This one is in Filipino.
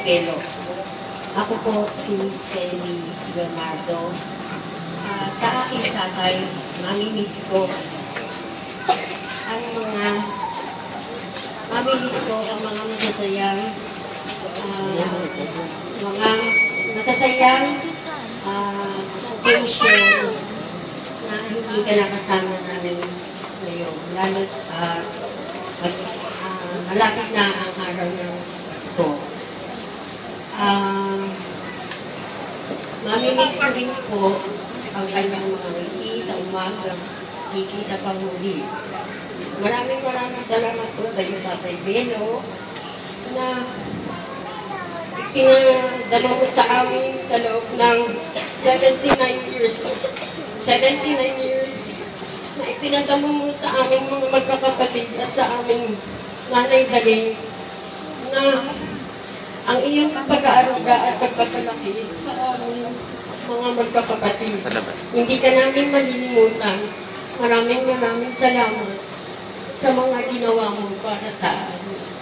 Pelo. Ako po si Selly Bernardo. Sa aking tatay, mamimiss ko ang mga masasayang occasion na hindi ka nakasama namin ngayon. Lalo't malapit na ang araw ng Pasko. Mamimiss ko rin po ang kanyang mga ngiti sa umaga, kikita pang muli. Maraming salamat po sa iyo, Tatay Belo, na pinadama mo sa amin sa loob ng 79 years na ipinadama mo sa aming mga magkakapatid at sa aming nanay Daling na ang iyong pag-aaruga at pagpapalaki sa aming mga magkakapatid. Hindi ka namin malilimutan. Maraming salamat sa mga ginawa mo para sa amin.